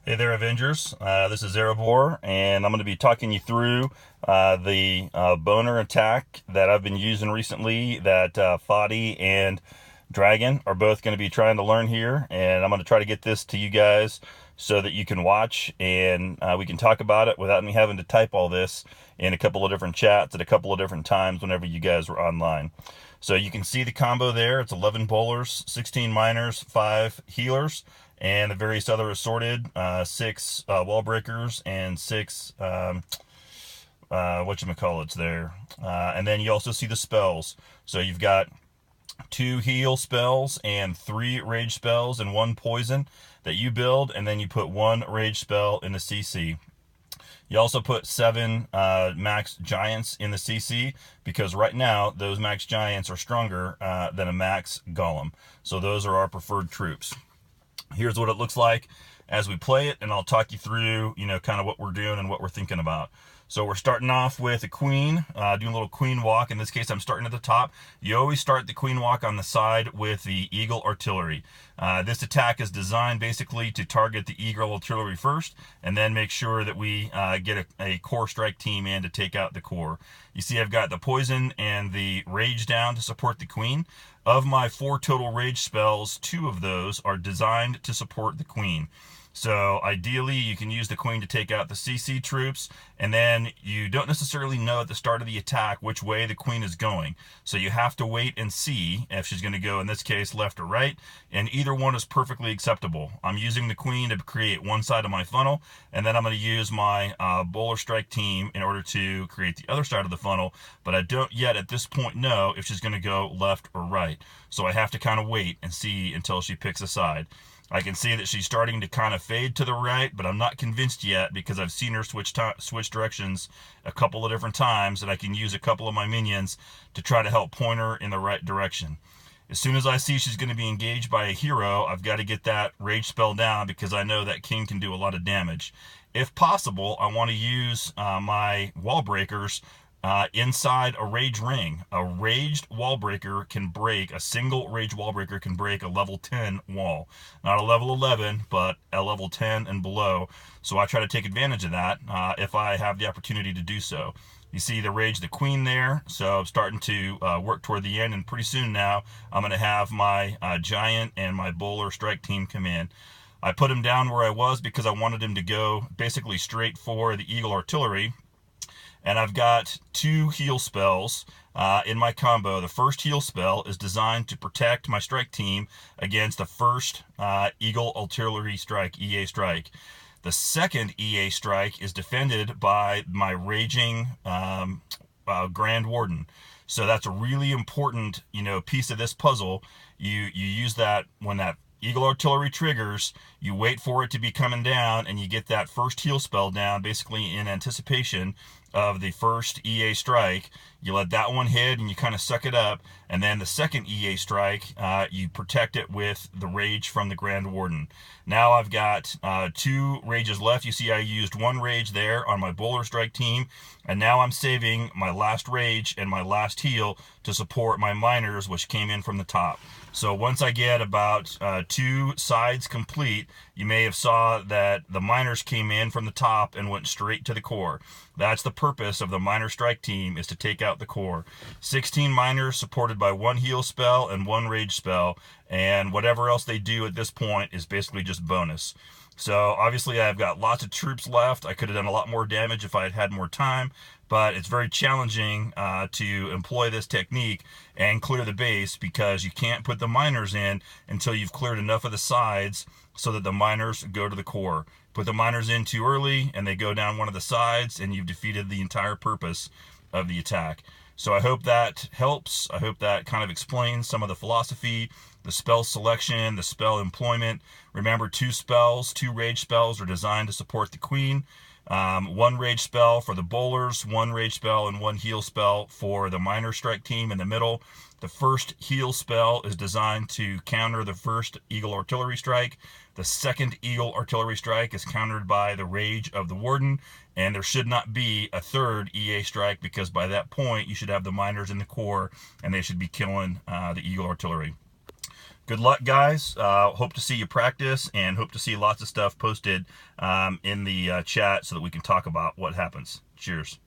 Hey there, Avengers. This is Erebor, and I'm going to be talking you through the Boner attack that I've been using recently that Fadi and Dragon are both going to be trying to learn here, and I'm going to try to get this to you guys so that you can watch and we can talk about it without me having to type all this in a couple of different chats at a couple of different times whenever you guys were online. So you can see the combo there. It's 11 bowlers, 16 miners, 5 healers, and the various other assorted 6 wall breakers and 6 whatchamacallits there. And then you also see the spells. So you've got 2 heal spells and 3 rage spells and 1 poison that you build, and then you put 1 rage spell in the CC. You also put 7 max giants in the CC because right now those max giants are stronger than a max golem. So those are our preferred troops. Here's what it looks like as we play it, and I'll talk you through, kind of what we're doing and what we're thinking about. So we're starting off with a queen, doing a little queen walk. In this case, I'm starting at the top. You always start the queen walk on the side with the eagle artillery. This attack is designed basically to target the eagle artillery first, and then make sure that we get a core strike team in to take out the core. You see I've got the poison and the rage down to support the queen. Of my 4 total rage spells, 2 of those are designed to support the queen. So ideally, you can use the queen to take out the CC troops, and then you don't necessarily know at the start of the attack which way the queen is going. So you have to wait and see if she's going to go, in this case, left or right, and either one is perfectly acceptable. I'm using the queen to create one side of my funnel, and then I'm going to use my bowler strike team in order to create the other side of the funnel, but I don't yet at this point know if she's going to go left or right. So I have to kind of wait and see until she picks a side. I can see that she's starting to kind of fade to the right, but I'm not convinced yet because I've seen her switch directions a couple of different times, and I can use a couple of my minions to try to help point her in the right direction. As soon as I see she's going to be engaged by a hero, I've got to get that rage spell down because I know that king can do a lot of damage. If possible, I want to use my wall breakers inside a rage ring. A raged wall breaker can break, a single rage wall breaker can break a level 10 wall. Not a level 11, but a level 10 and below. So I try to take advantage of that if I have the opportunity to do so. You see the rage the queen there, so I'm starting to work toward the end, and pretty soon now I'm going to have my giant and my bowler strike team come in. I put him down where I was because I wanted him to go basically straight for the eagle artillery. And I've got 2 heal spells in my combo. The first heal spell is designed to protect my strike team against the first Eagle Artillery Strike, EA Strike. The second EA Strike is defended by my Raging Grand Warden. So that's a really important, piece of this puzzle. You use that when that Eagle Artillery triggers, you wait for it to be coming down, and you get that first heal spell down, basically in anticipation of the first EA strike. You let that one hit, and you kind of suck it up, and then the second EA strike, you protect it with the rage from the Grand Warden. Now I've got 2 rages left. You see I used 1 rage there on my bowler strike team, and now I'm saving my last rage and my last heal to support my miners, which came in from the top. So once I get about 2 sides complete, you may have saw that the miners came in from the top and went straight to the core. That's the purpose of the miner strike team, is to take out the core. 16 miners supported by 1 heal spell and 1 rage spell, and whatever else they do at this point is basically just bonus. So obviously I've got lots of troops left. I could have done a lot more damage if I had had more time, but it's very challenging to employ this technique and clear the base because you can't put the miners in until you've cleared enough of the sides so that the miners go to the core. Put the miners in too early and they go down one of the sides, and you've defeated the entire purpose of the attack. So I hope that helps. I hope that kind of explains some of the philosophy, the spell selection, the spell employment. Remember, 2 spells, 2 rage spells are designed to support the queen. 1 rage spell for the bowlers, 1 rage spell and 1 heal spell for the miner strike team in the middle. The first heal spell is designed to counter the first Eagle Artillery Strike. The second Eagle Artillery Strike is countered by the Rage of the Warden, and there should not be a third EA Strike because by that point you should have the miners in the core and they should be killing the Eagle Artillery. good luck, guys. Hope to see you practice, and hope to see lots of stuff posted in the chat so that we can talk about what happens. Cheers.